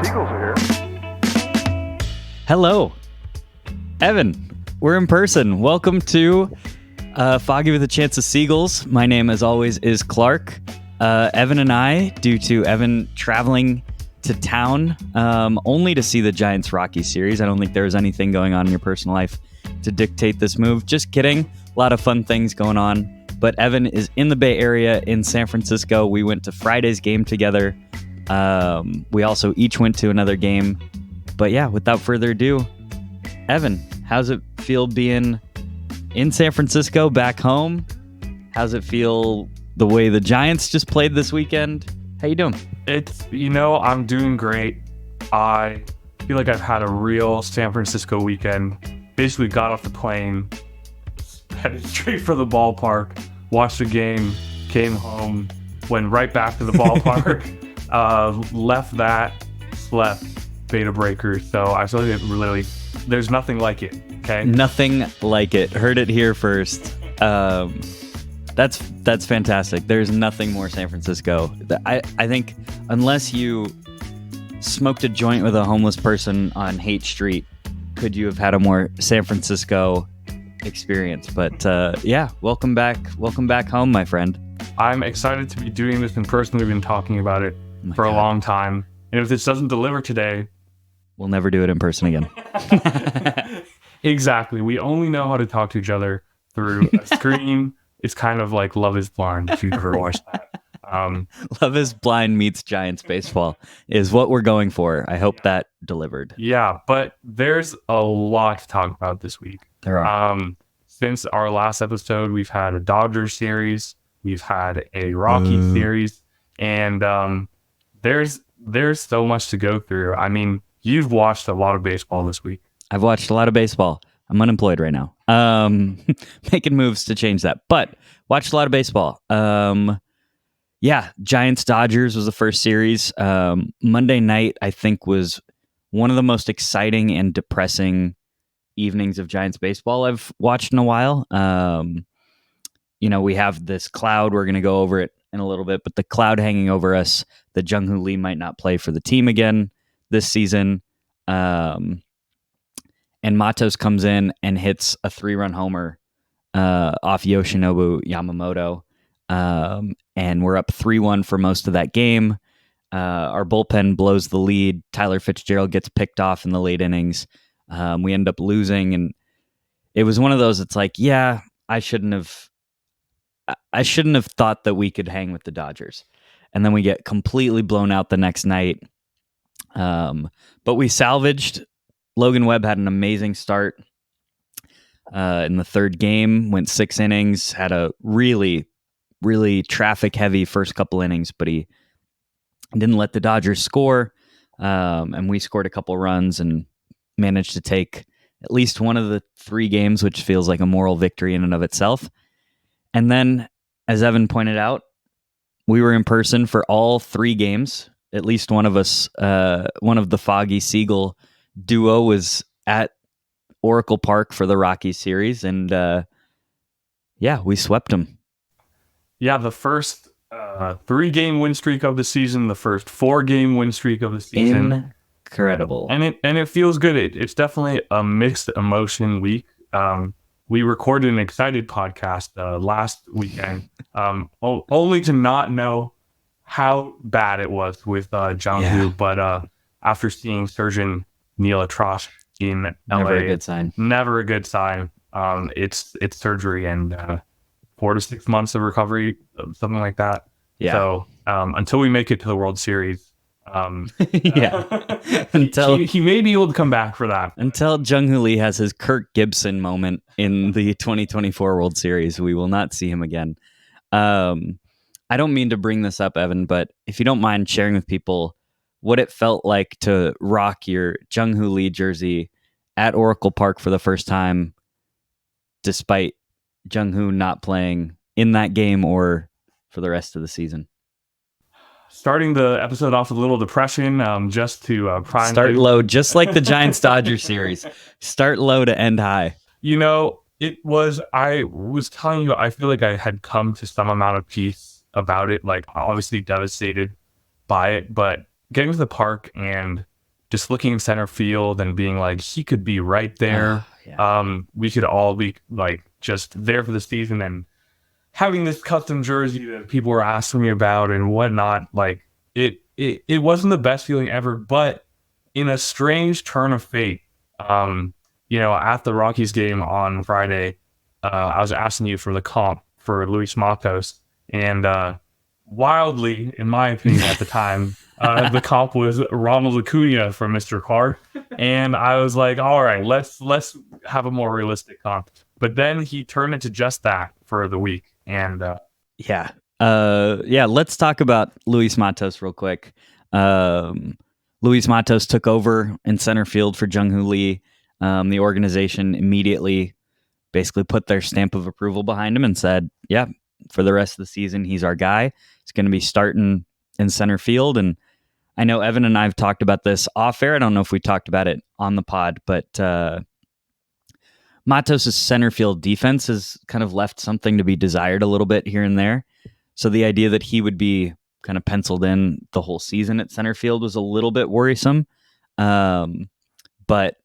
Seagulls are here. Hello, Evan. We're in person. Welcome to Foggy with a Chance of Seagulls. My name, as always, is Clark. Evan and I, due to Evan traveling to town only to see the Giants-Rockies series. I don't think there was anything going on in your personal life to dictate this move. Just kidding. A lot of fun things going on. But Evan is in the Bay Area in San Francisco. We went to Friday's game together. We also each went to another game. But yeah, without further ado, Evan, how's it feel being in San Francisco, back home? How's it feel the way the Giants just played this weekend? How you doing? I'm doing great. I feel like I've had a real San Francisco weekend. Basically got off the plane, headed straight for the ballpark, watched the game, came home, went right back to the ballpark, left that, slept, beta breaker. So I feel like literally, there's nothing like it. Okay, nothing like it. Heard it here first. That's fantastic. There's nothing more San Francisco. I think unless you smoked a joint with a homeless person on Haight Street, could you have had a more San Francisco experience? But yeah, welcome back home, my friend. I'm excited to be doing this in person. We've been talking about it for a long time. And if this doesn't deliver today, we'll never do it in person again. Exactly. We only know how to talk to each other through a screen. It's kind of like Love is Blind, if you've ever watched that. Love is Blind meets Giants baseball is what we're going for. I hope that delivered. Yeah, but there's a lot to talk about this week. There are. Since our last episode, we've had a Dodgers series, we've had a Rockies series, and there's so much to go through. I mean, you've watched a lot of baseball this week. I've watched a lot of baseball. I'm unemployed right now. Making moves to change that, but watched a lot of baseball. Yeah, Giants Dodgers was the first series. Monday night, I think, was one of the most exciting and depressing evenings of Giants baseball I've watched in a while. We have this cloud. We're going to go over it in a little bit, but the cloud hanging over us that Jung-Hoo Lee might not play for the team again this season. And Matos comes in and hits a 3-run homer off Yoshinobu Yamamoto. And we're up 3-1 for most of that game. Our bullpen blows the lead. Tyler Fitzgerald gets picked off in the late innings. We end up losing. And it was one of those, it's like, yeah, I shouldn't have thought that we could hang with the Dodgers. And then we get completely blown out the next night. But we salvaged. Logan Webb had an amazing start in the third game, went 6 innings, had a really, really traffic-heavy first couple innings, but he didn't let the Dodgers score, and we scored a couple runs and managed to take at least one of the 3 games, which feels like a moral victory in and of itself. And then, as Evan pointed out, we were in person for all 3 games. At least one of us, one of the Foggy Seagull duo was at Oracle Park for the Rockies series, and we swept them. Yeah, the first 3-game win streak of the season, the first 4-game win streak of the season. Incredible. And it feels good. It's definitely a mixed emotion week. We recorded an excited podcast last weekend, only to not know how bad it was with Jung-Hoo, but after seeing surgeon Neil Atrosh in LA. Never a good sign. Never a good sign. It's surgery and 4 to 6 months of recovery, something like that. Yeah. So until we make it to the World Series, until he may be able to come back for that. Until Jung-Hoo Lee has his Kirk Gibson moment in the 2024 World Series, we will not see him again. I don't mean to bring this up, Evan, but if you don't mind sharing with people what it felt like to rock your Jung-Hoo Lee jersey at Oracle Park for the first time, despite Jung-Hoo not playing in that game or for the rest of the season. Starting the episode off with a little depression, just to start low, just like the Giants-Dodgers series. Start low to end high. I was telling you, I feel like I had come to some amount of peace about it, like obviously devastated by it, but getting to the park and just looking in center field and being like, he could be right there. Yeah. We could all be like just there for the season, and having this custom jersey that people were asking me about and whatnot. Like it wasn't the best feeling ever, but in a strange turn of fate, at the Rockies game on Friday, I was asking you for the comp for Luis Matos, and wildly, in my opinion, at the time, the comp was Ronald Acuna from Mr. Card, and I was like, all right, let's have a more realistic comp. But then he turned into just that for the week, and Yeah. Let's talk about Luis Matos real quick. Luis Matos took over in center field for Jung-Hoo Lee. The organization immediately basically put their stamp of approval behind him and said, yeah, for the rest of the season, he's our guy. He's going to be starting in center field. And I know Evan and I have talked about this off air. I don't know if we talked about it on the pod, but Matos' center field defense has kind of left something to be desired a little bit here and there. So the idea that he would be kind of penciled in the whole season at center field was a little bit worrisome. But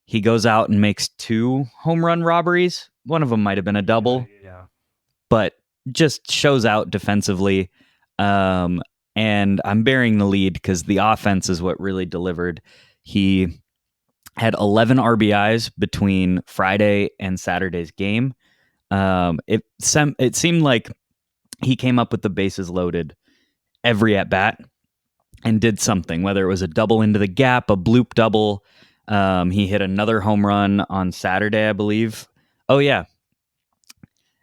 he goes out and makes 2 home run robberies. One of them might have been a double, but just shows out defensively. And I'm bearing the lead because the offense is what really delivered. He had 11 RBIs between Friday and Saturday's game. It seemed like he came up with the bases loaded every at bat and did something, whether it was a double into the gap, a bloop double. He hit another home run on Saturday, I believe. Oh, yeah.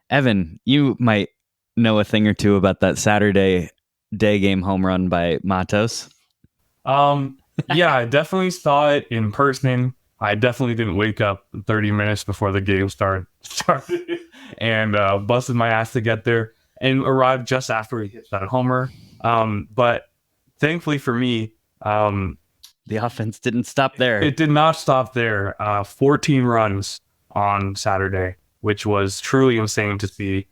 Evan, you might know a thing or two about that Saturday day game home run by Matos. Yeah, I definitely saw it in person. I definitely didn't wake up 30 minutes before the game started and busted my ass to get there and arrived just after he hit that homer. But thankfully for me, the offense didn't stop there. It did not stop there. 14 runs on Saturday, which was truly insane to see.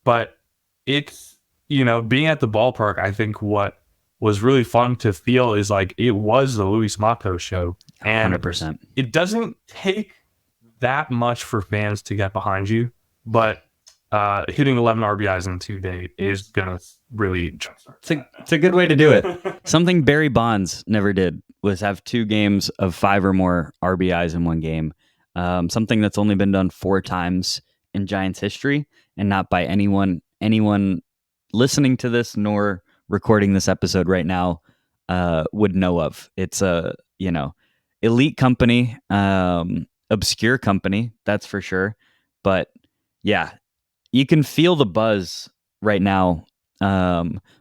But it's, being at the ballpark, I think what was really fun to feel is like it was the Luis Matos show. And 100%. It doesn't take that much for fans to get behind you, but hitting 11 RBIs in 2 days is going to really jumpstart. It's a good way to do it. Something Barry Bonds never did was have 2 games of 5 or more RBIs in one game. Something that's only been done 4 times in Giants history, and not by anyone listening to this nor recording this episode right now would know of. It's a elite company, obscure company, that's for sure. But yeah, you can feel the buzz right now,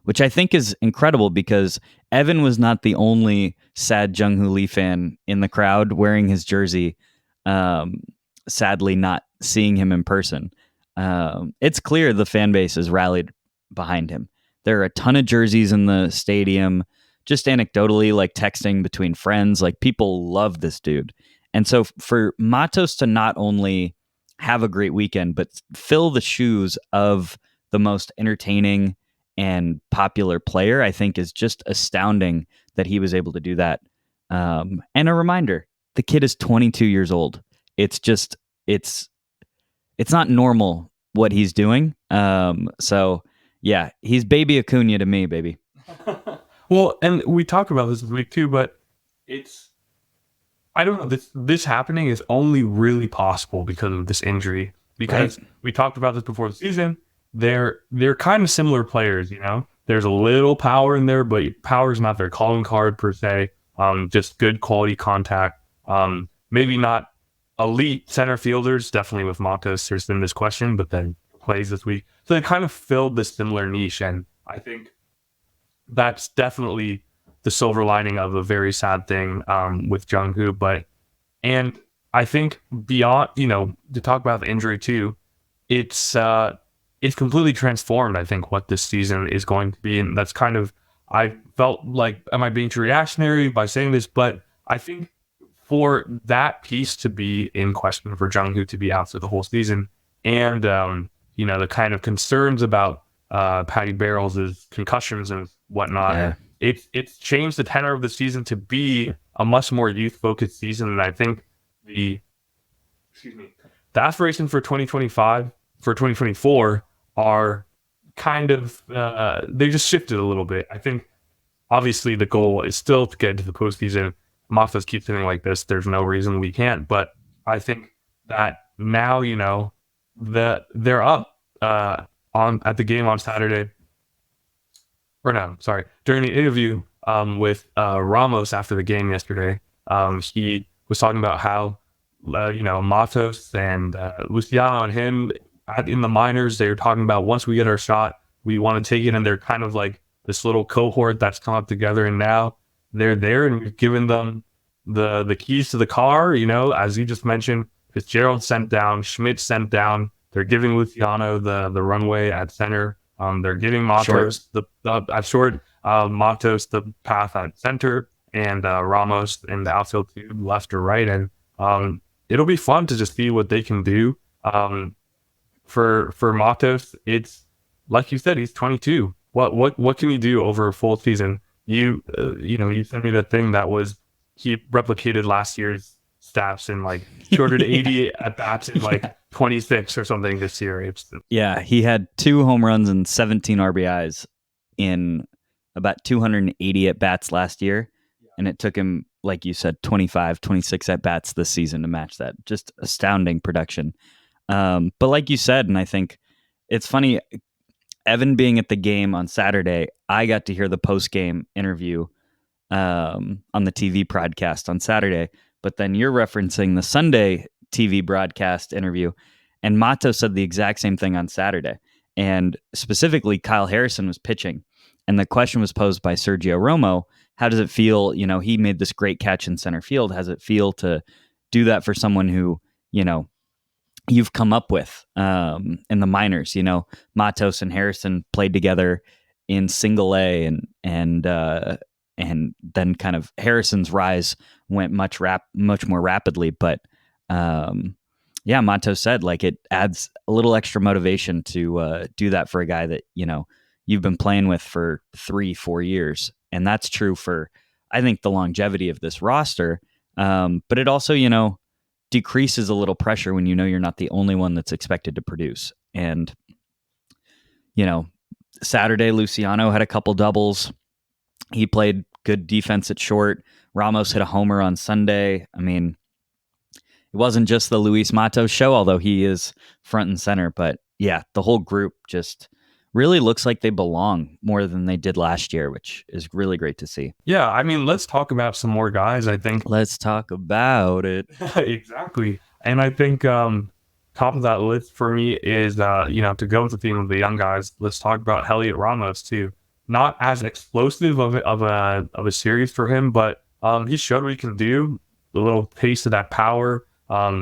which I think is incredible because Evan was not the only sad Jung-Hoo Lee fan in the crowd wearing his jersey. Sadly, not seeing him in person. It's clear the fan base has rallied behind him. There are a ton of jerseys in the stadium. Just anecdotally, like texting between friends, like people love this dude. And so for Matos to not only have a great weekend, but fill the shoes of the most entertaining and popular player, I think is just astounding that he was able to do that. And a reminder, the kid is 22 years old. It's not normal what he's doing. So yeah, he's baby Acuna to me, baby. Well, and we talked about this week too, but I don't know, this happening is only really possible because of this injury. Because we talked about this before the season. They're kind of similar players, There's a little power in there, but power is not their calling card per se. Just good quality contact. Maybe not elite center fielders, definitely with Matos, there's been this question, but then plays this week. So they kind of filled this similar niche, and I think that's definitely the silver lining of a very sad thing with Jung-Hoo. And I think beyond, to talk about the injury too, it's completely transformed, I think, what this season is going to be. And that's kind of, I felt like, am I being too reactionary by saying this? But I think for that piece to be in question, for Jung-Hoo to be out for the whole season, and, the kind of concerns about Patty Barrels' concussions and whatnot, it's changed the tenor of the season to be a much more youth focused season, and I think the excuse me, the aspirations for 2025 for 2024 are kind of they just shifted a little bit. I think obviously the goal is still to get into the postseason. Matos keeps hitting like this. There's no reason we can't. But I think that now, that they're up on at the game on Saturday. Or no, sorry. During the interview with Ramos after the game yesterday, he was talking about how Matos and Luciano and him in the minors, they were talking about once we get our shot, we want to take it, and they're kind of like this little cohort that's come up together, and now they're there, and we've given them the keys to the car. As you just mentioned, Fitzgerald sent down, Schmidt sent down. They're giving Luciano the runway at center. They're giving Matos at short, Matos the path at center, and Ramos in the outfield too, left or right, and it'll be fun to just see what they can do. For Matos, it's like you said, he's 22. What can he do over a full season? You sent me the thing that was he replicated last year's stats in like 280 at bats in like 26 or something this year. Yeah, he had 2 home runs and 17 RBIs in about 280 at bats last year, and it took him, like you said, 25, 26 at bats this season to match that. Just astounding production. But like you said, and I think it's funny, Evan being at the game on Saturday, I got to hear the post-game interview on the TV broadcast on Saturday, but then you're referencing the Sunday TV broadcast interview, and Mato said the exact same thing on Saturday. And specifically, Kyle Harrison was pitching, and the question was posed by Sergio Romo, how does it feel? He made this great catch in center field. How does it feel to do that for someone who, you've come up with in the minors? Matos and Harrison played together in Single A, and then kind of Harrison's rise went much more rapidly. But Matos said like it adds a little extra motivation to do that for a guy that you've been playing with for 3-4 years, and that's true for, I think, the longevity of this roster. But it also decreases a little pressure when you're not the only one that's expected to produce. And Saturday, Luciano had a couple doubles. He played good defense at short. Ramos hit a homer on Sunday. I mean, it wasn't just the Luis Matos show, although he is front and center. But yeah, the whole group just really looks like they belong more than they did last year, which is really great to see. Yeah, I mean, let's talk about some more guys, I think. Let's talk about it. Exactly. And I think top of that list for me is, to go with the theme of the young guys, let's talk about Heliot Ramos too. Not as explosive of a series for him, but he showed what he can do. A little taste of that power,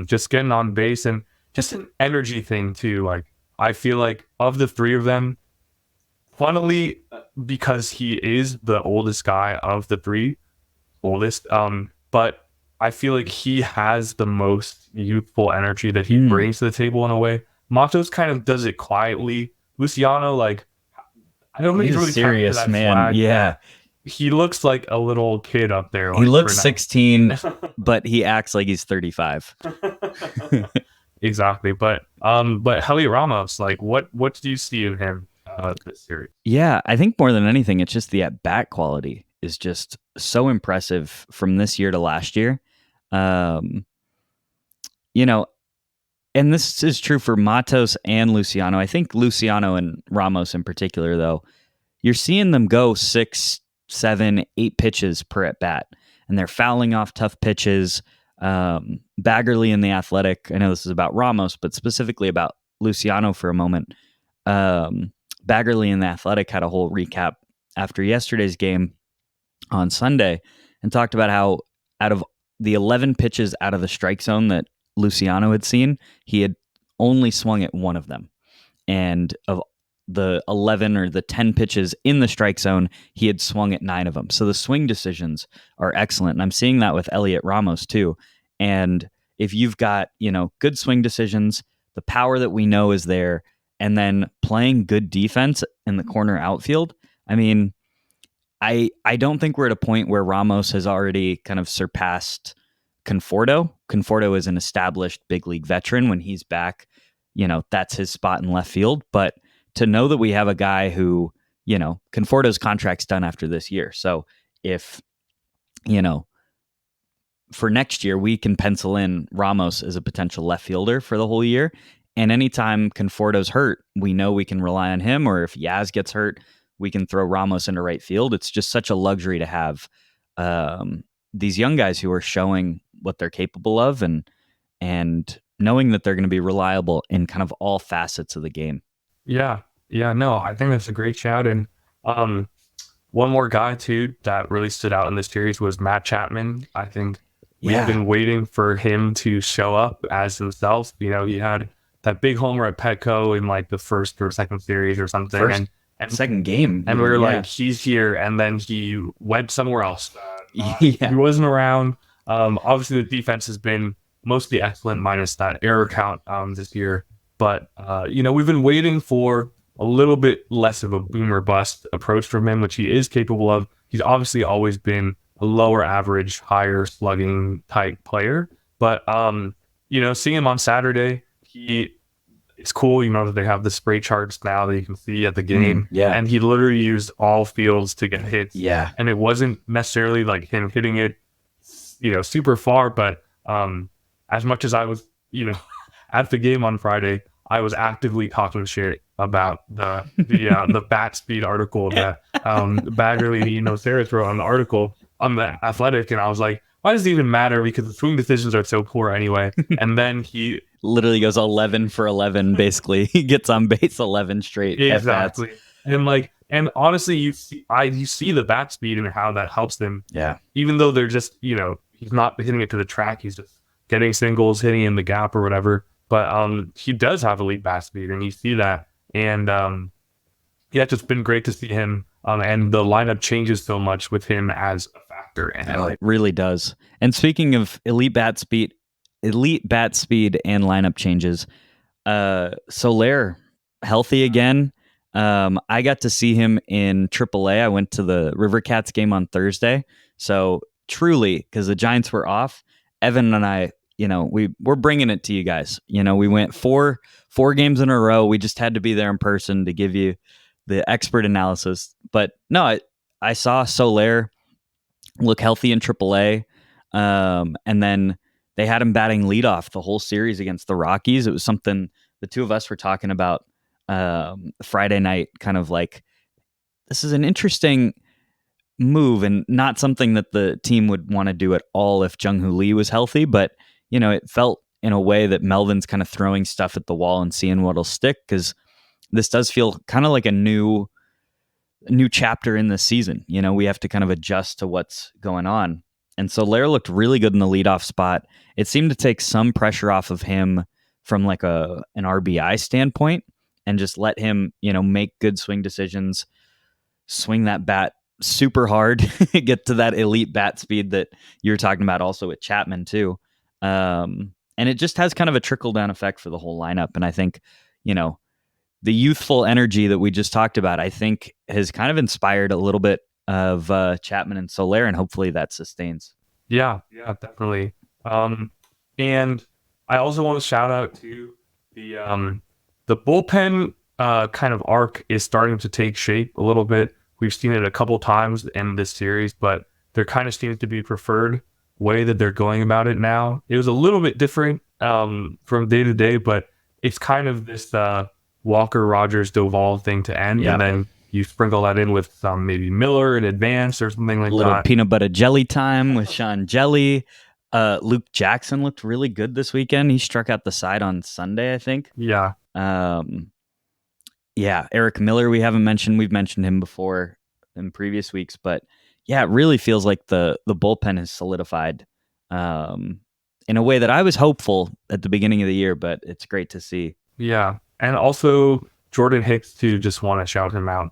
just getting on base, and just an energy thing too. Like, I feel like of the 3 of them, funnily, because he is the oldest guy of the 3, but I feel like he has the most youthful energy that he brings to the table in a way. Matos kind of does it quietly. Luciano, like, I don't think he's really serious, man. Flag. Yeah. He looks like a little kid up there. He looks 16, but he acts like he's 35. Exactly. But Heliot Ramos, like, what do you see in him this series? Yeah, I think more than anything, it's just the at-bat quality is just so impressive from this year to last year. And this is true for Matos and Luciano. I think Luciano and Ramos in particular, though, you're seeing them go 6, 7, 8 pitches per at bat, and they're fouling off tough pitches. Baggerly in The Athletic, I know this is about Ramos, but specifically about Luciano for a moment. Baggerly in The Athletic had a whole recap after yesterday's game on Sunday and talked about how out of the 11 pitches out of the strike zone that Luciano had seen, he had only swung at one of them. And of the 11 or the 10 pitches in the strike zone, he had swung at 9 of them. So the swing decisions are excellent. And I'm seeing that with Heliot Ramos too. And if you've got, good swing decisions, the power that we know is there, and then playing good defense in the corner outfield, I mean, I don't think we're at a point where Ramos has already kind of surpassed Conforto. Conforto is an established big league veteran. When he's back, that's his spot in left field. But to know that we have a guy who, Conforto's contract's done after this year. So if, you know, for next year, we can pencil in Ramos as a potential left fielder for the whole year. And anytime Conforto's hurt, we know we can rely on him. Or if Yaz gets hurt, we can throw Ramos into right field. It's just such a luxury to have these young guys who are showing what they're capable of, and knowing that they're going to be reliable in kind of all facets of the game. Yeah, yeah, no, I think that's a great shout. And um, one more guy too that really stood out in this series was Matt Chapman. I think we've been waiting for him to show up as himself. He had that big homer at Petco in like the first or second series or something, and second game, and we were like, he's here, and then he went somewhere else. Yeah. He wasn't around. Obviously, the defense has been mostly excellent, minus that error count this year. But we've been waiting for a little bit less of a boom or bust approach from him, which he is capable of. He's obviously always been a lower average, higher slugging type player. But seeing him on Saturday, it's cool, that they have the spray charts now that you can see at the game. Yeah. And he literally used all fields to get hits. Yeah. And it wasn't necessarily like him hitting it, super far. But as much as I was, at the game on Friday, I was actively talking shit about the bat speed article that Baggerly, Sarah wrote on the article on the Athletic. And I was like, why does it even matter? Because the swing decisions are so poor anyway. And then he literally goes 11 for 11, basically. He gets on base 11 straight. Exactly. And honestly, you see the bat speed and how that helps them. Yeah. Even though they're just, he's not hitting it to the track, he's just getting singles, hitting in the gap or whatever. But he does have elite bat speed, and you see that. And it's just been great to see him. And the lineup changes so much with him as a factor. And it really does. And speaking of elite bat speed and lineup changes, Soler healthy again. I got to see him in AAA. I went to the River Cats game on Thursday. So truly, because the Giants were off, Evan and I, we're bringing it to you guys. We went four games in a row. We just had to be there in person to give you the expert analysis. But no, I saw Soler look healthy in AAA. And then they had him batting leadoff the whole series against the Rockies. It was something the two of us were talking about Friday night, kind of like, this is an interesting move and not something that the team would want to do at all if Jung-Hoo Lee was healthy. But, it felt in a way that Melvin's kind of throwing stuff at the wall and seeing what'll stick, because this does feel kind of like a new chapter in the season. We have to kind of adjust to what's going on. And so Soler looked really good in the leadoff spot. It seemed to take some pressure off of him from like an RBI standpoint, and just let him, make good swing decisions, swing that bat super hard, get to that elite bat speed that you're talking about also with Chapman too. And it just has kind of a trickle down effect for the whole lineup. And I think, the youthful energy that we just talked about, I think has kind of inspired a little bit of Chapman and Soler, and hopefully that sustains. Yeah, definitely. And I also want to shout out to the bullpen kind of arc is starting to take shape a little bit. We've seen it a couple times in this series, but there kind of seems to be a preferred way that they're going about it now. It was a little bit different from day to day, but it's kind of this Walker, Rogers, Doval thing to end, and then you sprinkle that in with some maybe Miller in advance or something like that. A little peanut butter jelly time with Sean Jelly. Luke Jackson looked really good this weekend. He struck out the side on Sunday, I think. Yeah. Eric Miller, we haven't mentioned. We've mentioned him before in previous weeks, but yeah, it really feels like the bullpen has solidified in a way that I was hopeful at the beginning of the year, but it's great to see. Yeah. And also Jordan Hicks too, just want to shout him out.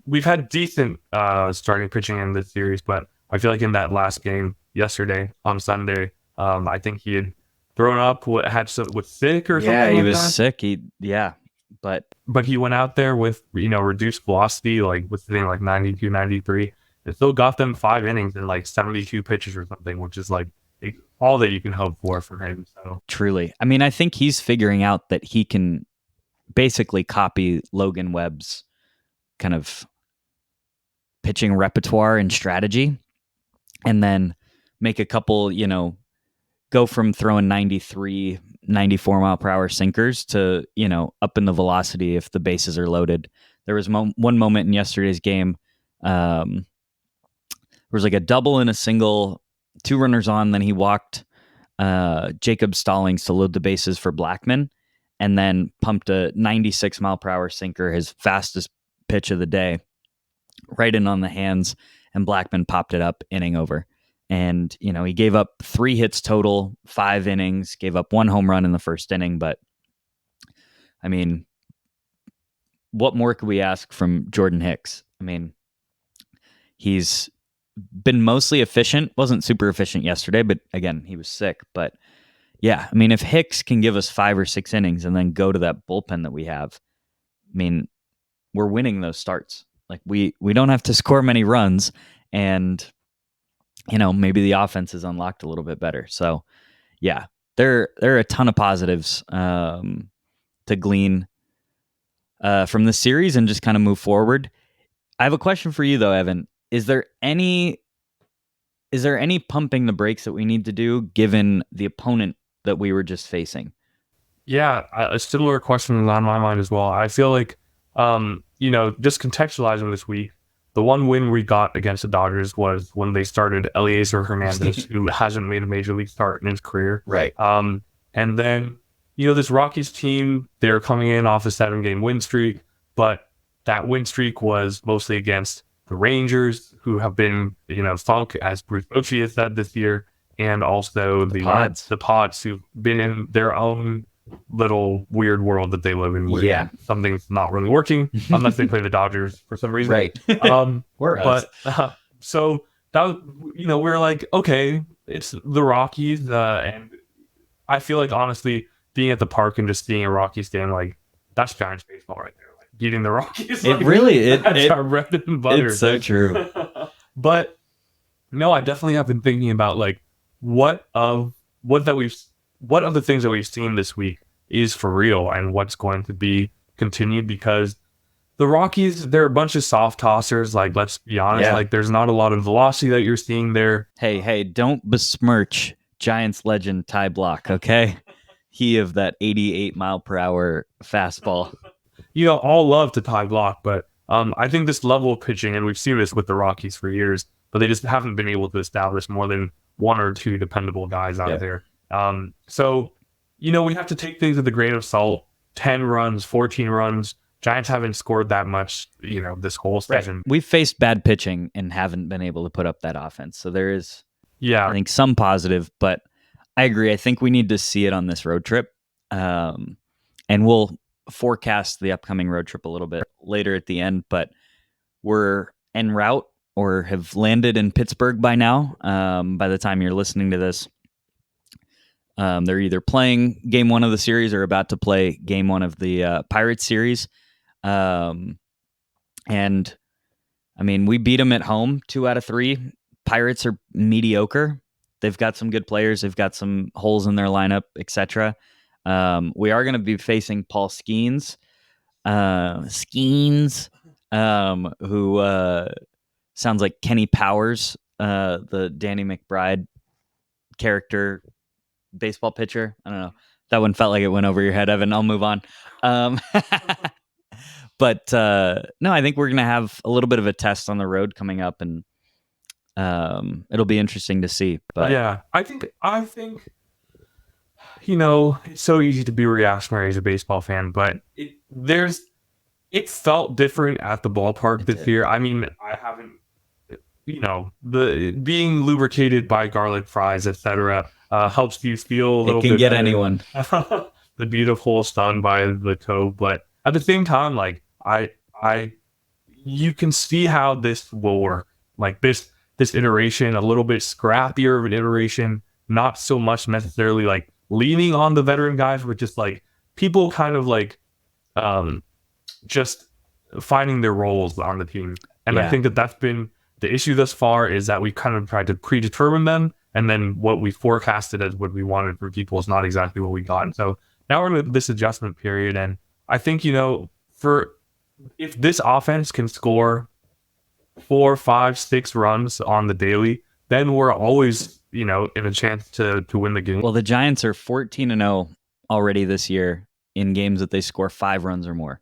We've had decent starting pitching in this series, but I feel like in that last game yesterday on Sunday, I think he had thrown up, had some with sick or something. Yeah, he like was that. sick. but he went out there with, reduced velocity, like with hitting like 92, 93. It still got them 5 innings and like 72 pitches or something, which is like all that you can hope for from him. So truly. I mean, I think he's figuring out that he can basically copy Logan Webb's kind of pitching repertoire and strategy, and then make a couple, go from throwing 93, 94 mile per hour sinkers to, up in the velocity if the bases are loaded. There was one moment in yesterday's game. There was like a double and a single, 2 runners on. Then he walked Jacob Stallings to load the bases for Blackman, and then pumped a 96 mile per hour sinker, his fastest pitch of the day, right in on the hands, and Blackman popped it up, inning over. And, he gave up 3 hits total, 5 innings, gave up 1 home run in the first inning. But, I mean, what more could we ask from Jordan Hicks? I mean, he's been mostly efficient. Wasn't super efficient yesterday, but again, he was sick. But, yeah, I mean, if Hicks can give us 5 or 6 innings and then go to that bullpen that we have, I mean, we're winning those starts. Like, we don't have to score many runs, and maybe the offense is unlocked a little bit better. So, yeah, there are a ton of positives to glean from this series and just kind of move forward. I have a question for you, though, Evan. Is there any pumping the brakes that we need to do given the opponent that we were just facing? Yeah, a similar question is on my mind as well. I feel like, just contextualizing this week, the one win we got against the Dodgers was when they started Eliezer Hernandez, who hasn't made a major league start in his career. Right. And then, this Rockies team, they're coming in off a 7-game win streak, but that win streak was mostly against the Rangers, who have been, funk, as Bruce Bochy has said this year, and also the Pods, who've been in their own little weird world that they live in where something's not really working unless they play the Dodgers for some reason. Right. So that was, we're like, okay, it's the Rockies, and I feel like honestly being at the park and just seeing a Rockies game, like, that's Giants baseball right there. Like, beating the Rockies. That's our bread and butter. It's so true. But no, I definitely have been thinking about like what of the things that we've seen this week is for real and what's going to be continued, because the Rockies, they're a bunch of soft tossers. Like, let's be honest, like there's not a lot of velocity that you're seeing there. Hey, don't besmirch Giants legend Ty Block, okay? He of that 88 mile per hour fastball. All love to Ty Block, but I think this level of pitching, and we've seen this with the Rockies for years, but they just haven't been able to establish more than 1 or 2 dependable guys out there. So, we have to take things with a grain of salt. 10 runs, 14 runs. Giants haven't scored that much, this whole season. Right. We've faced bad pitching and haven't been able to put up that offense. So there is, I think, some positive, but I agree. I think we need to see it on this road trip. And we'll forecast the upcoming road trip a little bit later at the end, but we're en route or have landed in Pittsburgh by now. By the time you're listening to this, they're either playing game 1 of the series or about to play game 1 of the Pirates series. And I mean, we beat them at home 2 out of 3. Pirates are mediocre. They've got some good players. They've got some holes in their lineup, etc. We are going to be facing Paul Skeens, who sounds like Kenny Powers, the Danny McBride character baseball pitcher. I don't know. That one felt like it went over your head, Evan. I'll move on. But no, I think we're going to have a little bit of a test on the road coming up, and it'll be interesting to see. But yeah, I think it's so easy to be reactionary as a baseball fan, but it felt different at the ballpark this year. I mean, I haven't, the being lubricated by garlic fries, etc., helps you feel a little bit. It can get anyone. The beautiful sun by the cove, but at the same time, like you can see how this will work. Like this iteration, a little bit scrappier of an iteration, not so much necessarily like leaning on the veteran guys, but just like people kind of like um, just finding their roles on the team. And I Yeah. think that that's been the issue thus far, is that we kind of tried to predetermine them, and then what we forecasted as what we wanted for people is not exactly what we got. And so now we're in this adjustment period, and I think, for if this offense can score 4, 5, 6 runs on the daily, then we're always, in a chance to win the game. Well, the Giants are 14-0 already this year in games that they score 5 runs or more.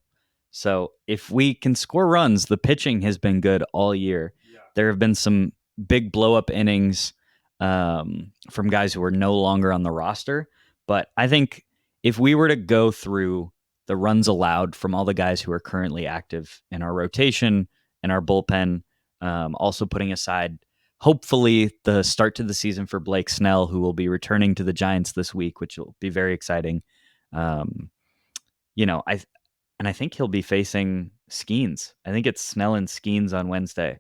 So if we can score runs, the pitching has been good all year. Yeah. There have been some big blow up innings from guys who are no longer on the roster. But I think if we were to go through the runs allowed from all the guys who are currently active in our rotation and our bullpen, also putting aside hopefully the start to the season for Blake Snell, who will be returning to the Giants this week, which will be very exciting. Um, I think he'll be facing Skeens. I think it's Snell and Skeens on Wednesday.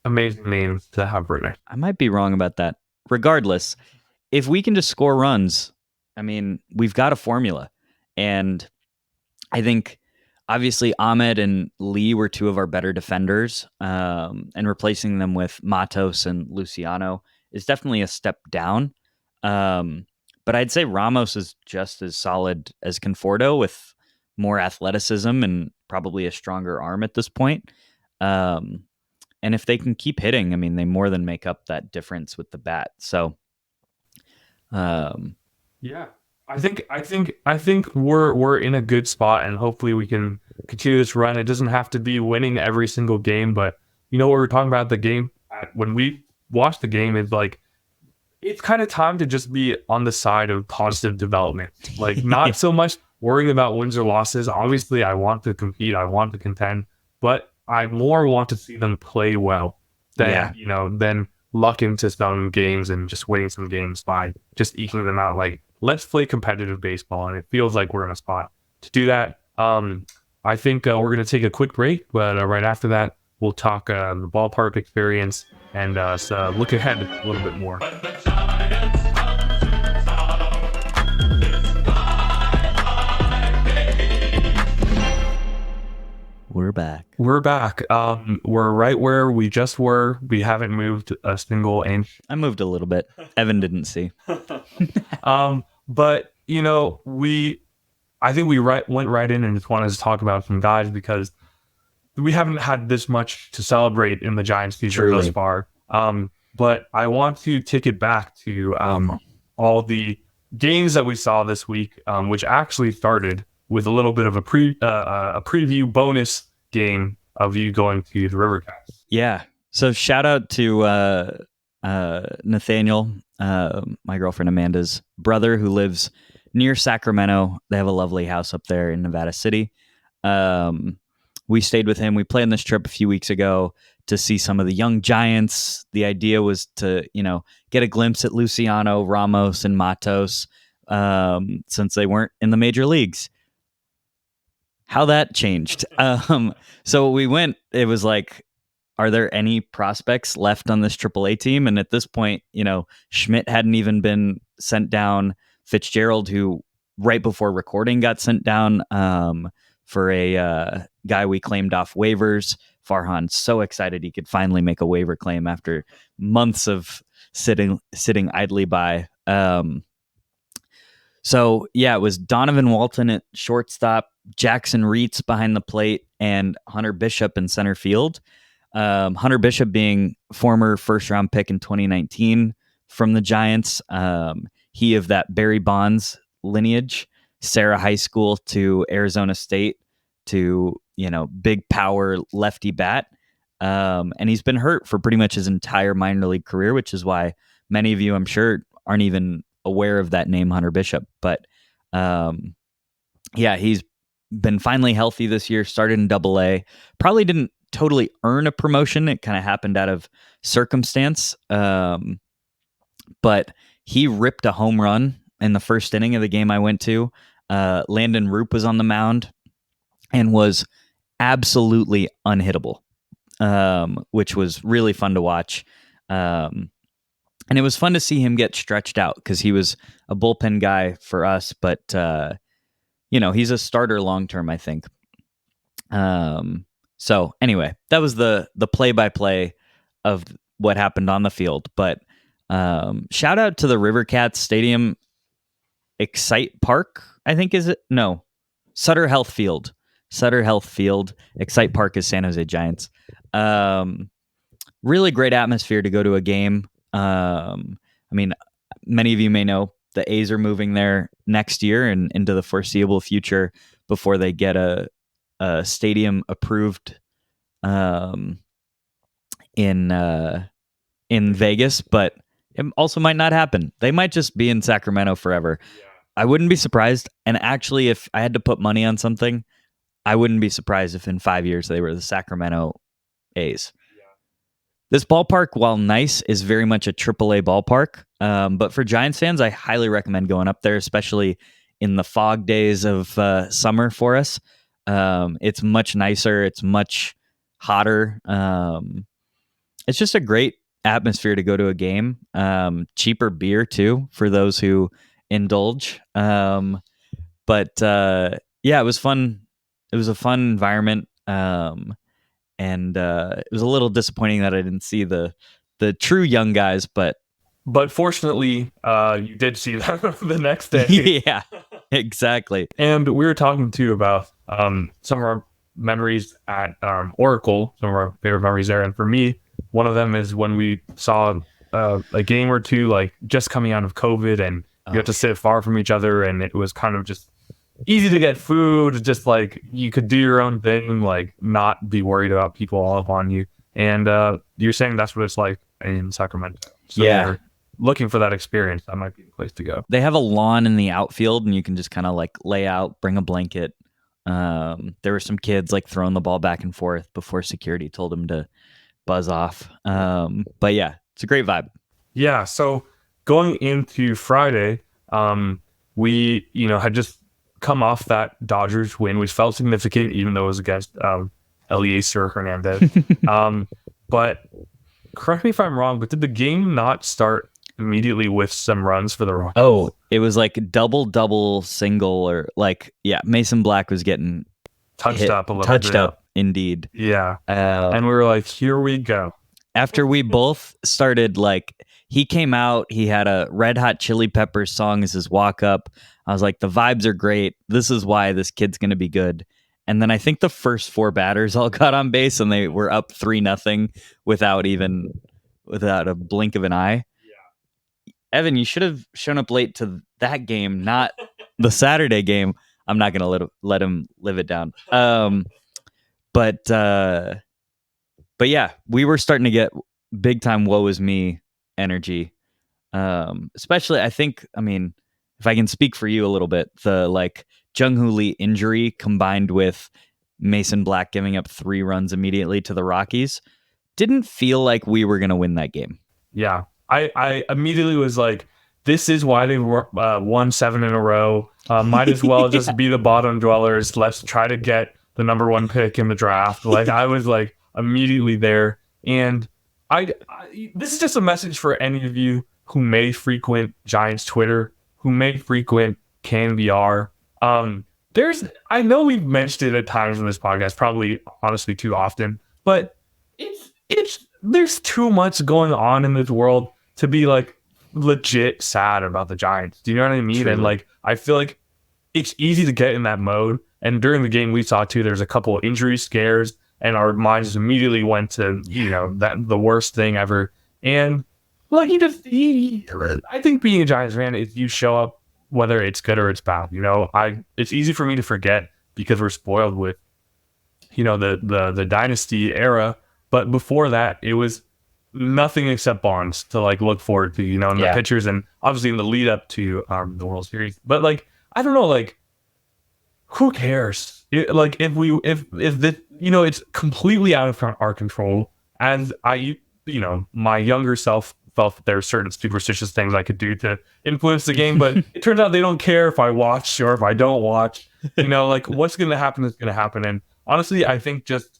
Amazing names to have right now. I might be wrong about that. Regardless, if we can just score runs, I mean, we've got a formula. And I think obviously Ahmed and Lee were two of our better defenders, and replacing them with Matos and Luciano is definitely a step down. But I'd say Ramos is just as solid as Conforto, with more athleticism and probably a stronger arm at this point. And if they can keep hitting, I mean, they more than make up that difference with the bat. So, Yeah, I think we're in a good spot, and hopefully we can continue this run. It doesn't have to be winning every single game, but what we're talking about the game when we watch the game is like, it's kind of time to just be on the side of positive development. Like, not so much worrying about wins or losses. Obviously, I want to compete, I want to contend, but I more want to see them play well than than luck into some games and just winning some games by just eking them out. Like, let's play competitive baseball, and it feels like we're in a spot to do that. I think we're going to take a quick break, but right after that, we'll talk the ballpark experience and look ahead a little bit more. we're back. We're back. We're right where we just were. We haven't moved a single inch. I moved a little bit. Evan didn't see. But I think we went right in and just wanted to talk about some guys, because we haven't had this much to celebrate in the Giants season thus far. But I want to take it back to all the games that we saw this week, which actually started with a little bit of a preview bonus game of you going to the Rivercast. Yeah. So shout out to Nathaniel, my girlfriend Amanda's brother, who lives near Sacramento. They have a lovely house up there in Nevada City. We stayed with him. We planned this trip a few weeks ago to see some of the young Giants. The idea was to, get a glimpse at Luciano, Ramos, and Matos, since they weren't in the major leagues. How that changed. So we went, it was like, are there any prospects left on this AAA team? And at this point, Schmidt hadn't even been sent down. Fitzgerald, who right before recording got sent down for a guy we claimed off waivers. Farhan's so excited he could finally make a waiver claim after months of sitting idly by. So yeah, it was Donovan Walton at shortstop, Jackson Reitz behind the plate, and Hunter Bishop in center field. Hunter Bishop being former first-round pick in 2019 from the Giants. He of that Barry Bonds lineage, Sarah High School to Arizona State to, big power lefty bat. And he's been hurt for pretty much his entire minor league career, which is why many of you, I'm sure, aren't even aware of that name, Hunter Bishop. But he's been finally healthy this year, started in AA. Probably didn't totally earn a promotion. It kind of happened out of circumstance. But he ripped a home run in the first inning of the game I went to. Landon Roop was on the mound and was absolutely unhittable, which was really fun to watch. And it was fun to see him get stretched out because he was a bullpen guy for us. But, he's a starter long term, I think. So anyway, that was the play by play of what happened on the field. But shout out to the River Cats Stadium Excite Park, I think is it? No. Sutter Health Field. Sutter Health Field. Excite Park is San Jose Giants. Really great atmosphere to go to a game. I mean, many of you may know the A's are moving there next year and into the foreseeable future before they get a stadium approved in Vegas, but it also might not happen. They might just be in Sacramento forever. Yeah. I wouldn't be surprised. And actually, if I had to put money on something, I wouldn't be surprised if in 5 years they were the Sacramento A's. Yeah. This ballpark, while nice, is very much a AAA ballpark. But for Giants fans, I highly recommend going up there, especially in the fog days of summer for us. It's much nicer. It's much hotter. It's just a great atmosphere to go to a game. Cheaper beer too for those who indulge. But yeah, it was fun. It was a fun environment. And it was a little disappointing that I didn't see the true young guys, but fortunately, you did see them the next day. Yeah, exactly. And we were talking too about some of our memories at Oracle, some of our favorite memories there. And for me, one of them is when we saw a game or two, like just coming out of COVID, and you had to sit far from each other, and it was kind of just easy to get food, just like you could do your own thing, like not be worried about people all up on you. And you're saying that's what it's like in Sacramento. So Yeah. you're looking for that experience, that might be the place to go. They have a lawn in the outfield, and you can just kind of like lay out, bring a blanket. There were some kids like throwing the ball back and forth before security told them to buzz off. But yeah, it's a great vibe. Yeah. So going into Friday, we had just come off that Dodgers win, which felt significant, even though it was against Eliezer Hernandez. But correct me if I'm wrong, but did the game not start immediately with some runs for the Rockies? Oh, it was like double, single, or like, yeah, Mason Black was getting touched up a little touched bit. up, indeed. Yeah. And we were like, here we go. After we both started, like, he came out, he had a Red Hot Chili Peppers song as his walk up. I was like, the vibes are great. This is why this kid's going to be good. And then I think the first 4 batters all got on base, and they were up 3-0 without a blink of an eye. Yeah. Evan, you should have shown up late to that game, not the Saturday game. I'm not going to let him live it down. But yeah, we were starting to get big time woe is me energy. Especially, I mean, if I can speak for you a little bit, the like Jung-Hoo Lee injury combined with Mason Black giving up 3 runs immediately to the Rockies didn't feel like we were going to win that game. Yeah. I immediately was like, this is why they won 7 in a row. Might as well just be the bottom dwellers. Let's try to get the number 1 pick in the draft. Like, I was like immediately there. And this is just a message for any of you who may frequent Giants Twitter, who may frequent CanVR. I know we've mentioned it at times in this podcast, probably honestly too often, but there's too much going on in this world to be like legit sad about the Giants. Do you know what I mean? Truly. And like, I feel like it's easy to get in that mode. And during the game we saw too, there's a couple of injury scares, and our minds immediately went to, that the worst thing ever. And like, I think being a Giants fan is you show up whether it's good or it's bad. It's easy for me to forget because we're spoiled with, the dynasty era. But before that, it was nothing except Bonds to like look forward to, in the pitchers, and obviously in the lead up to the World Series. But like, I don't know, like, who cares? Like, if this, it's completely out of our control. And my younger self felt that there were certain superstitious things I could do to influence the game, but it turns out they don't care if I watch or if I don't watch. Like, what's going to happen is going to happen. And honestly, I think just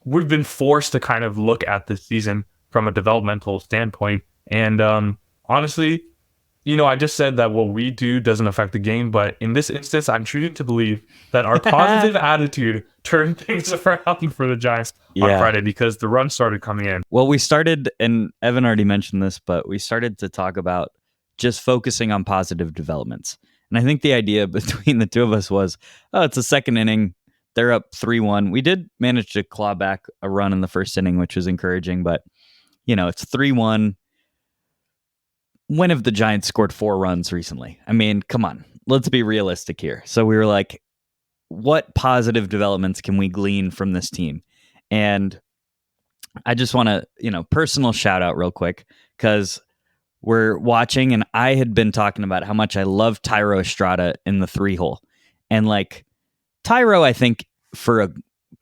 we've been forced to kind of look at this season from a developmental standpoint. And honestly, I just said that what we do doesn't affect the game, but in this instance, I'm choosing to believe that our positive attitude turned things around for the Giants on Yeah. Friday because the run started coming in. Well, we started, and Evan already mentioned this, but we started to talk about just focusing on positive developments. And I think the idea between the two of us was, oh, it's a second inning. They're up 3-1. We did manage to claw back a run in the first inning, which was encouraging, but, it's 3-1. When have the Giants scored 4 runs recently? I mean, come on. Let's be realistic here. So we were like, what positive developments can we glean from this team? And I just want to, personal shout out real quick because we're watching and I had been talking about how much I love Tyro Estrada in the 3-hole. And like Tyro, I think for a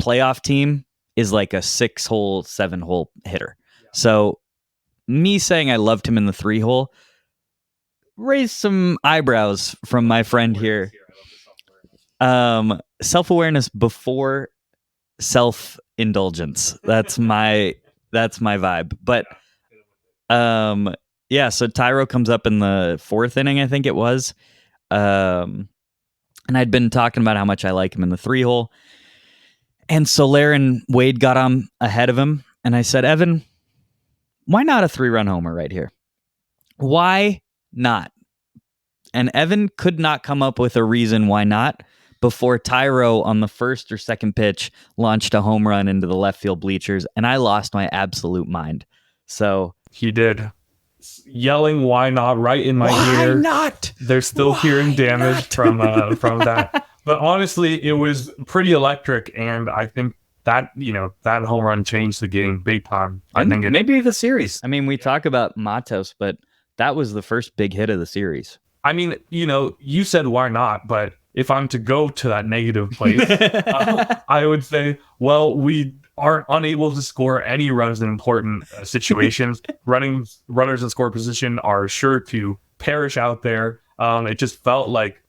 playoff team is like a 6-hole, 7-hole hitter. Yeah. So me saying I loved him in the 3-hole raised some eyebrows from my friend here. Self-awareness before self-indulgence. That's my vibe. But so Tyro comes up in the 4th inning, I think it was. And I'd been talking about how much I like him in the 3-hole. And Soler and Wade got on ahead of him. And I said, Evan, why not a 3-run homer right here? Why not? And Evan could not come up with a reason why not before Tyro on the first or second pitch launched a home run into the left field bleachers. And I lost my absolute mind. So he did. Yelling "why not" right in my ear. Why not? They're still hearing damage from that. But honestly, it was pretty electric, and I think that that home run changed the game big time. I think maybe the series. I mean, we talk about Matos, but that was the first big hit of the series. I mean, you said why not, but if I'm to go to that negative place, I would say, well, we are unable to score any runs in important situations. Runners in score position are sure to perish out there. It just felt like,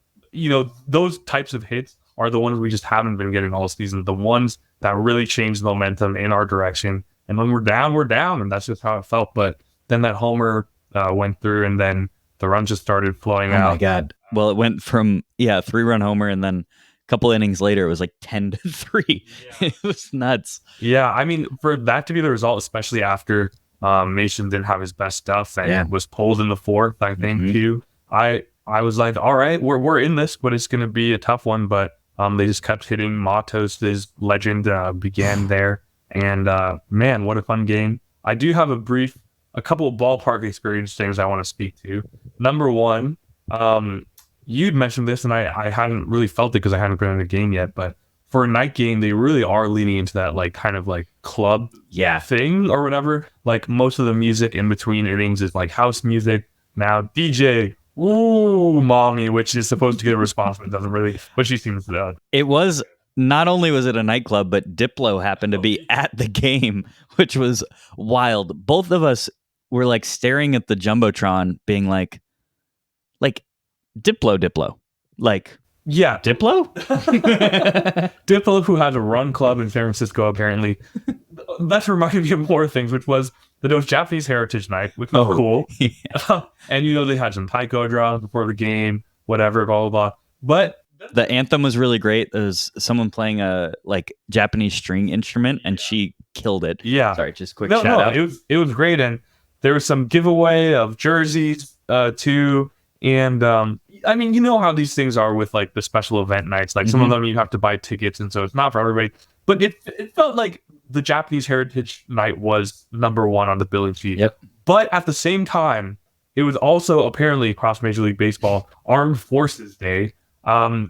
those types of hits are the ones we just haven't been getting all season. The ones that really change the momentum in our direction. And when we're down, and that's just how it felt. But then that homer went through, and then the runs just started flowing out. Oh my God. Well, it went from 3-run homer, and then a couple innings later, it was like 10-3. Yeah. It was nuts. Yeah, I mean, for that to be the result, especially after Mason didn't have his best stuff and was pulled in the 4th, I think too. I was like, all right, we're in this, but it's going to be a tough one. But they just kept hitting. Matos, his legend, began there, and man, what a fun game! I do have a couple of ballpark experience things I want to speak to. Number one, you'd mentioned this, and I hadn't really felt it because I hadn't been in a game yet, but for a night game, they really are leaning into that like kind of like club thing or whatever. Like most of the music in between innings is like house music. Now DJ, ooh, mommy, which is supposed to get a response, but doesn't really, but she seems to. It was, not only was it a nightclub, but Diplo happened to be at the game, which was wild. Both of us were like staring at the Jumbotron being like Diplo. Like, yeah, Diplo? Diplo, who has a run club in San Francisco, apparently. That's reminded me of more things, which was the Japanese Heritage Night, which was cool. Yeah. And, they had some taiko draws before the game, whatever, blah, blah, blah. But the anthem was really great. There was someone playing a like Japanese string instrument, and she killed it. Yeah. Sorry, just quick shout out. It was great. And there was some giveaway of jerseys, too. And, I mean, you know how these things are with like the special event nights. Like some of them you have to buy tickets, and so it's not for everybody. But it felt like the Japanese Heritage Night was number one on the billing sheet. Yep. But at the same time, it was also apparently across Major League Baseball Armed Forces Day,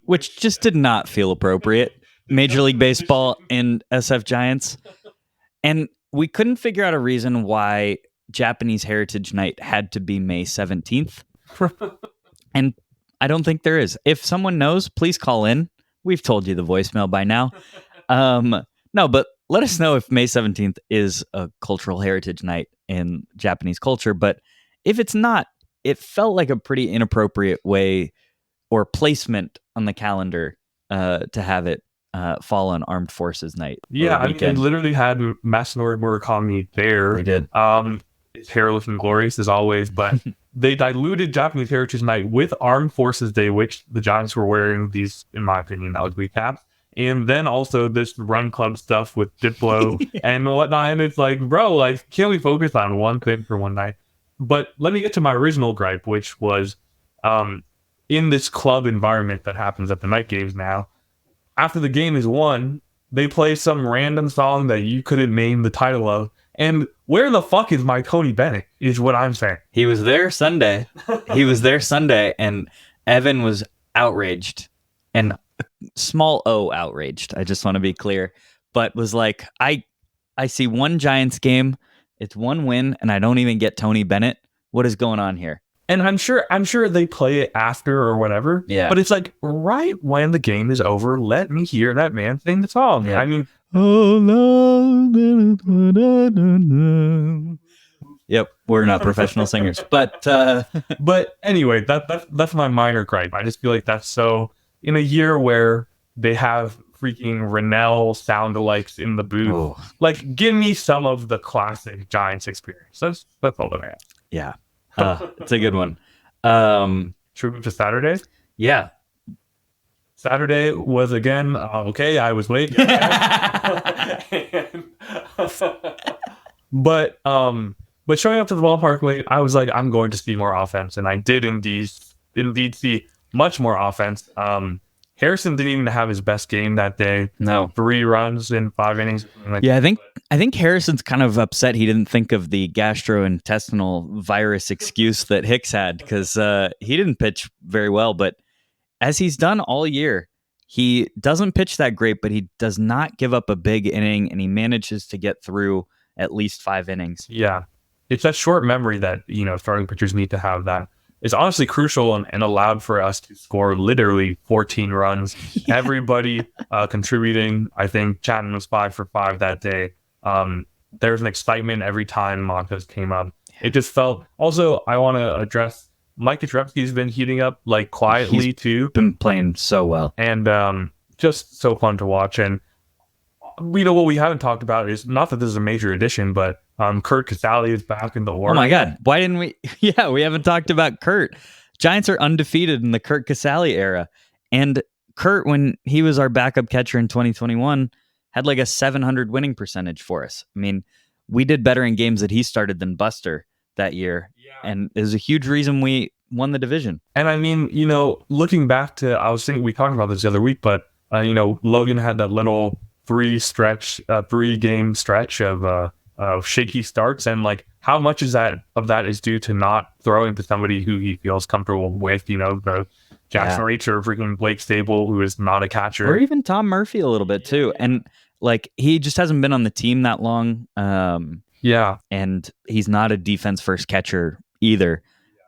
which just did not feel appropriate. Major League Baseball and SF Giants, and we couldn't figure out a reason why Japanese Heritage Night had to be May 17th. And I don't think there is. If someone knows, please call in. We've told you the voicemail by now. No, but let us know if May 17th is a cultural heritage night in Japanese culture. But if it's not, it felt like a pretty inappropriate way or placement on the calendar to have it fall on Armed Forces Night. Yeah, I mean, they literally had Masanori Murakami there. They did. His hair looking glorious as always, but they diluted Japanese Heritage Night with Armed Forces Day, which the Giants were wearing these, in my opinion, ugly caps. And then also this Run Club stuff with Diplo and whatnot. And it's like, bro, like, can't we focus on one thing for one night? But let me get to my original gripe, which was in this club environment that happens at the night games now. After the game is won, they play some random song that you couldn't name the title of. And where the fuck is my Tony Bennett, is what I'm saying. He was there Sunday. And Evan was outraged. And small O outraged. I just want to be clear. But was like, I see one Giants game, it's one win, and I don't even get Tony Bennett. What is going on here? And I'm sure they play it after or whatever. Yeah. But it's like right when the game is over, let me hear that man sing the song. Yeah. I mean, yep, we're not professional singers, but anyway, that's my minor gripe. I just feel like that's so in a year where they have freaking Rennell sound-alikes in the booth. Like, give me some of the classic Giants experience. That's all that I have. Yeah. It's a good one. Should we move to Saturday? Yeah. Saturday was again okay. I was late, but showing up to the ballpark late, I was like, I'm going to see more offense, and I did indeed see much more offense. Harrison didn't even have his best game that day. No, 3 runs in 5 innings. I think Harrison's kind of upset he didn't think of the gastrointestinal virus excuse that Hicks had, because he didn't pitch very well. But as he's done all year, he doesn't pitch that great, but he does not give up a big inning, and he manages to get through at least 5 innings. Yeah, it's that short memory that starting pitchers need to have. That is honestly crucial and allowed for us to score literally 14 runs. Yeah. Everybody contributing. I think Chapman was 5 for 5 that day. There's an excitement every time Matos came up. It just felt. Also, I want to address Mike Yastrzemski's been heating up like quietly too. Been playing so well, and just so fun to watch. And what we haven't talked about is not that this is a major addition, but Kurt Casale is back in the order. Oh my God, why didn't we? Yeah, we haven't talked about Kurt. Giants are undefeated in the Kurt Casale era, and Kurt, when he was our backup catcher in 2021, had like a 700 winning percentage for us. I mean, we did better in games that he started than Buster that year. Yeah. And it was a huge reason we won the division. And I mean, looking back to, I was thinking, we talked about this the other week, but Logan had that little 3-game stretch of shaky starts, and like how much of that is due to not throwing to somebody who he feels comfortable with, the Jackson Reach or freaking Blake Stable, who is not a catcher, or even Tom Murphy a little bit too. And like, he just hasn't been on the team that long. Yeah. And he's not a defense first catcher either.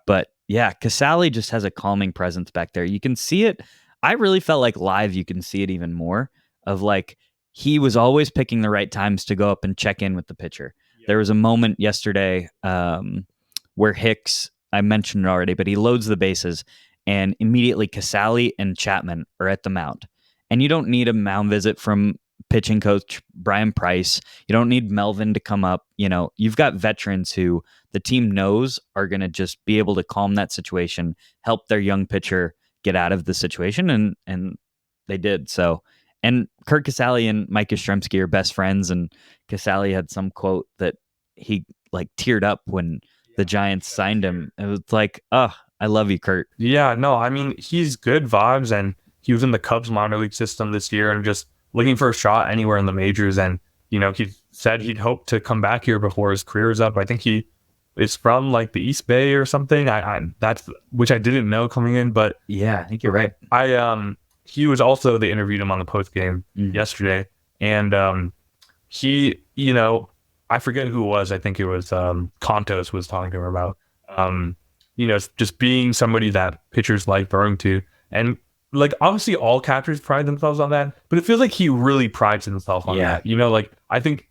But yeah, Casale just has a calming presence back there. You can see it. I really felt like live, you can see it even more of like, he was always picking the right times to go up and check in with the pitcher. Yeah. There was a moment yesterday where Hicks, I mentioned it already, but he loads the bases, and immediately Casale and Chapman are at the mound. And you don't need a mound visit from pitching coach Brian Price. You don't need Melvin to come up. You've got veterans who the team knows are going to just be able to calm that situation, help their young pitcher get out of the situation, and they did. So, and Kurt Casale and Mike Yastrzemski are best friends, and Casale had some quote that he like teared up when the Giants signed him. It was like, oh, I love you, Kurt. Yeah, no, I mean, he's good vibes, and he was in the Cubs minor league system this year and just looking for a shot anywhere in the majors. And, he said he'd hope to come back here before his career is up. I think he is from like the East Bay or something. That's which I didn't know coming in, but yeah, I think you're right. He was also, they interviewed him on the post game yesterday, and he, I forget who it was. I think it was Contos was talking to him about, just being somebody that pitchers like throwing to. And like, obviously all catchers pride themselves on that, but it feels like he really prides himself on that. Like, I think,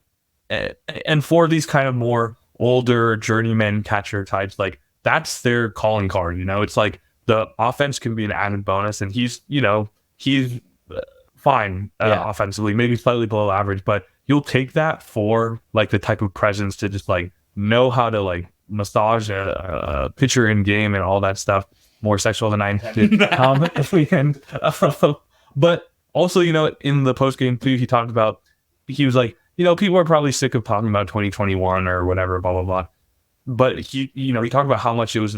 and for these kind of more older journeyman catcher types, like that's their calling card. It's like the offense can be an added bonus, and he's fine offensively, maybe slightly below average, but you'll take that for like the type of presence to just like know how to like massage a pitcher in game and all that stuff. More sexual than I intended. And, but also, in the post game too, he talked about, he was like, people are probably sick of talking about 2021 or whatever, blah blah blah. But he talked about how much it was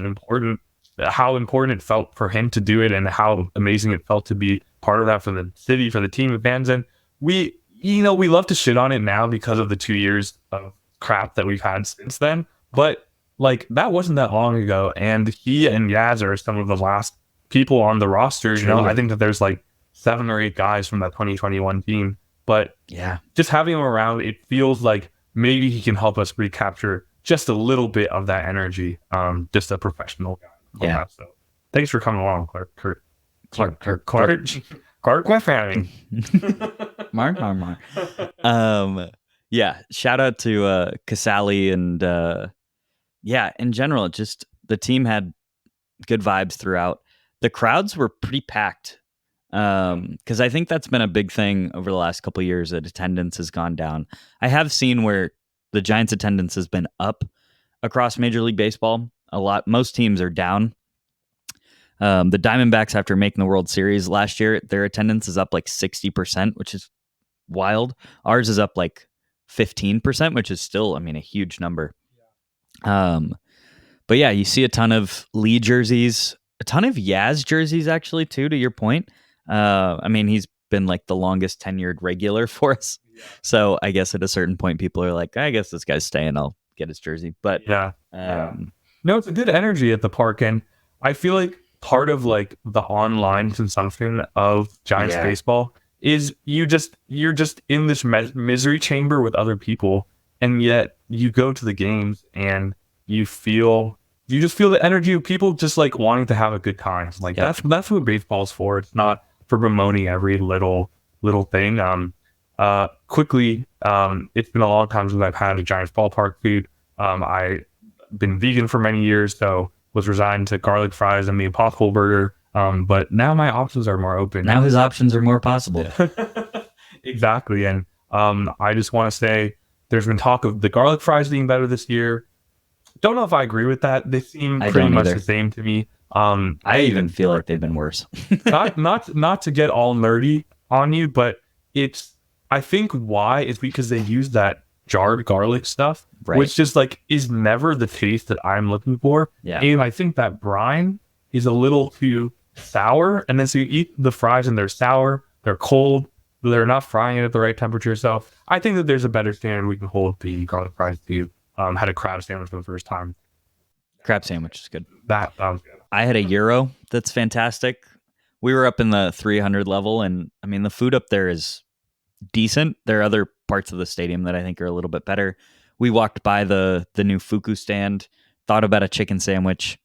how important it felt for him to do it, and how amazing it felt to be part of that for the city, for the team, the fans. And we love to shit on it now because of the 2 years of crap that we've had since then. But like, that wasn't that long ago, and he and Yaz are some of the last people on the roster. I think that there's like 7 or 8 guys from that 2021 team, but yeah, just having him around, it feels like maybe he can help us recapture just a little bit of that energy. Just a professional guy. Yeah. So thanks for coming along, Clark. Clark with having. Mark. Yeah, shout out to Casali, and in general, just the team had good vibes throughout. The crowds were pretty packed, because I think that's been a big thing over the last couple of years, that attendance has gone down. I have seen where the Giants' attendance has been up across Major League Baseball a lot. Most teams are down. The Diamondbacks, after making the World Series last year, their attendance is up like 60%, which is wild. Ours is up like 15%, which is still, a huge number. But yeah, you see a ton of Lee jerseys, a ton of Yaz jerseys, actually, too, to your point. He's been like the longest tenured regular for us. Yeah. So I guess at a certain point, people are like, I guess this guy's staying, I'll get his jersey. But no, it's a good energy at the park. And I feel like part of like the online consumption of Giants baseball is you're just in this misery chamber with other people, and yet you go to the games and you just feel the energy of people just like wanting to have a good time. Like that's what baseball's for. It's not for promoting every little thing. Quickly, it's been a long time since I've had a Giants ballpark food. I've been vegan for many years, so was resigned to garlic fries and the Impossible Burger. But now my options are more open. Now his options are more possible. Exactly. And I just want to say there's been talk of the garlic fries being better this year. Don't know if I agree with that. They seem pretty much the same to me. I even feel like they've been worse. not to get all nerdy on you, but I think why is because they use that jarred garlic stuff, which just like is never the taste that I'm looking for. Yeah. And I think that brine is a little too sour, and then so you eat the fries and they're sour, they're cold, they're not frying it at the right temperature. So I think that there's a better standard we can hold the garlic fries to. Had a crab sandwich for the first time. Crab sandwich is good. That was good. I had a gyro that's fantastic. We were up in the 300 level, and the food up there is decent. There are other parts of the stadium that I think are a little bit better. We walked by the new Fuku stand, thought about a chicken sandwich.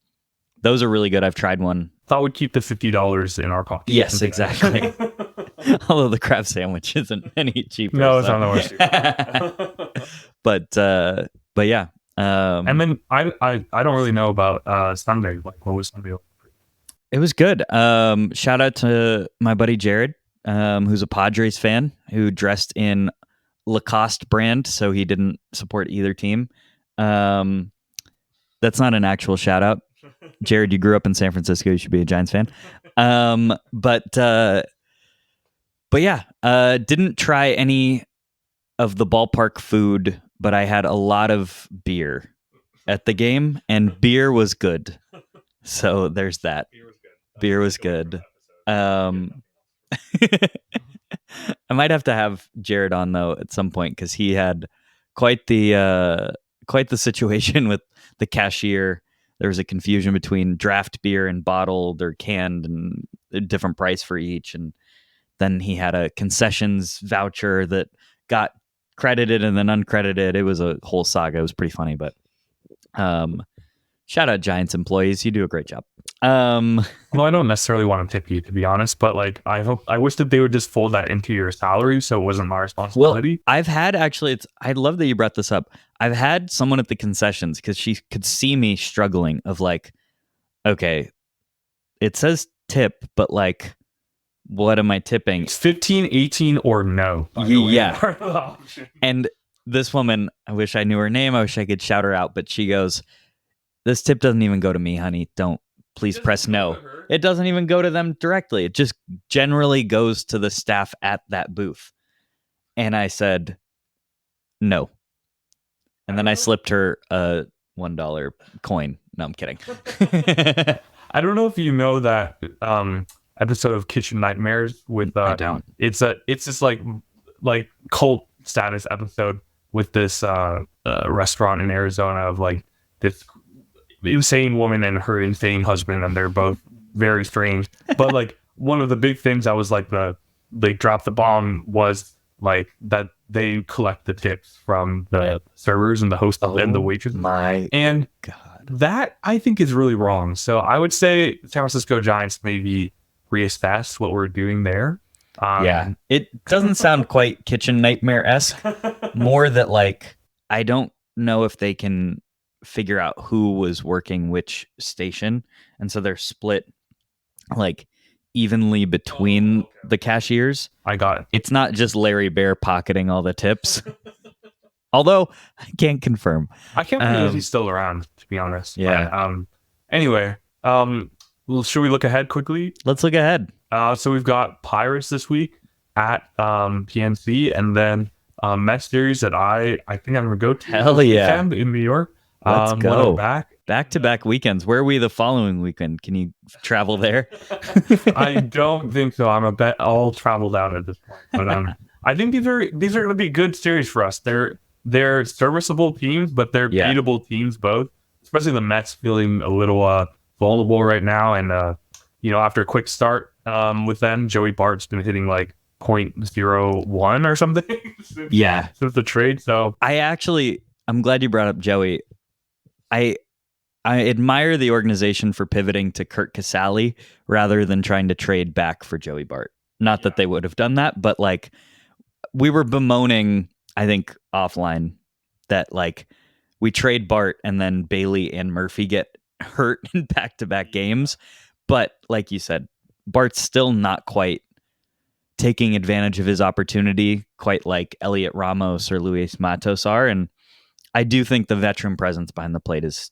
Those are really good. I've tried one. Thought we'd keep the $50 in our pocket. Yes, exactly. Although the crab sandwich isn't any cheaper. No, it's not the worst. But yeah. And then I don't really know about Sunday. Like, what was Sunday? It was good. Shout out to my buddy Jared, who's a Padres fan, who dressed in Lacoste brand, so he didn't support either team. That's not an actual shout out. Jared, you grew up in San Francisco. You should be a Giants fan. But yeah, didn't try any of the ballpark food, but I had a lot of beer at the game, and beer was good. So there's that. Beer was good. I might have to have Jared on though at some point, because he had quite the situation with the cashier. There was a confusion between draft beer and bottled or canned, and a different price for each. And then he had a concessions voucher that got credited and then uncredited. It was a whole saga. It was pretty funny, but shout out Giants employees. You do a great job. Well, I don't necessarily want to tip you, to be honest, but like, I wish that they would just fold that into your salary so it wasn't my responsibility. Well, I've had I love that you brought this up. I've had someone at the concessions, because she could see me struggling of like, okay, it says tip, but like, what am I tipping? It's 15, 18, or no. Yeah. And this woman, I wish I knew her name. I wish I could shout her out, but she goes, This tip doesn't even go to me, honey. Don't please press no. It doesn't even go to them directly. It just generally goes to the staff at that booth. And I said no. And then I slipped her a $1 coin. No, I'm kidding. I don't know if you know that episode of Kitchen Nightmares with I don't. It's this like cult status episode with this restaurant in Arizona of like this insane woman and her insane husband, and they're both very strange. But like one of the big things that was like they dropped the bomb was like that they collect the tips from the servers and the hosts and the waitresses. And God, that I think is really wrong. So I would say San Francisco Giants maybe reassess what we're doing there. Yeah, it doesn't sound quite Kitchen Nightmare-esque. More that like I don't know if they can figure out who was working which station, and so they're split like evenly between the cashiers. I got it. It's not just Larry Bear pocketing all the tips. Although I can't confirm. I can't believe he's still around, to be honest. Yeah. But, anyway, well, should we look ahead quickly? Let's look ahead. So we've got Pirates this week at PNC, and then Mets series that I think I'm gonna go to. Hell yeah. in New York. Let's when go. I'm back. Back-to-back weekends. Where are we the following weekend? Can you travel there? I don't think so. I'm a bet all traveled out at this point. But I think these are going to be good series for us. They're serviceable teams, but they're beatable teams both. Especially the Mets feeling a little vulnerable right now, and after a quick start with them, Joey Bart's been hitting like .01 or something since the trade. So I'm glad you brought up Joey. I admire the organization for pivoting to Kurt Casale rather than trying to trade back for Joey Bart. Not that they would have done that, but like we were bemoaning, I think offline, that like we trade Bart and then Bailey and Murphy get hurt in back-to-back games. But like you said, Bart's still not quite taking advantage of his opportunity quite like Elliot Ramos or Luis Matos are. And I do think the veteran presence behind the plate is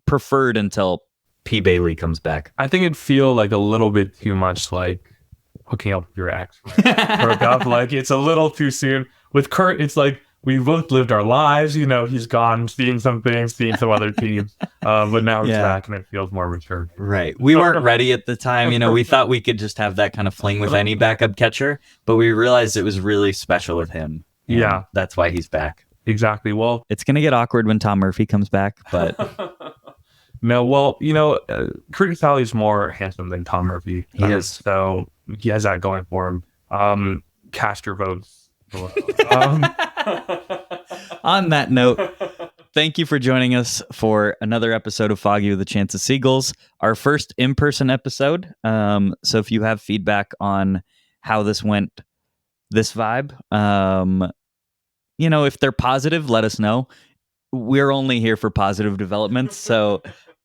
preferred until P. Bailey comes back. I think it'd feel like a little bit too much like hooking up with your ex. Broke up, like it's a little too soon. With Kurt, it's like we both lived our lives. He's gone, seeing some things, seeing some other teams, but now he's back and it feels more mature. Right. We weren't ready at the time. We thought we could just have that kind of fling with any backup catcher, but we realized it was really special with him. Yeah. That's why he's back. Exactly. Well, it's going to get awkward when Tom Murphy comes back, but no, well, Kurt Casale is more handsome than Tom Murphy. He is. So he has that going for him. Cast your votes below. On that note, thank you for joining us for another episode of Foggy with a Chance of Seagulls, our first in-person episode. So if you have feedback on how this went, this vibe, if they're positive, let us know. We're only here for positive developments. So,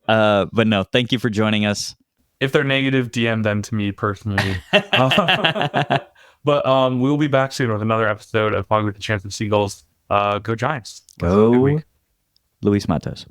but no, thank you for joining us. If they're negative, DM them to me personally. But we'll be back soon with another episode of Foggy with a Chance of Seagulls. Go Giants. Go Luis Matos.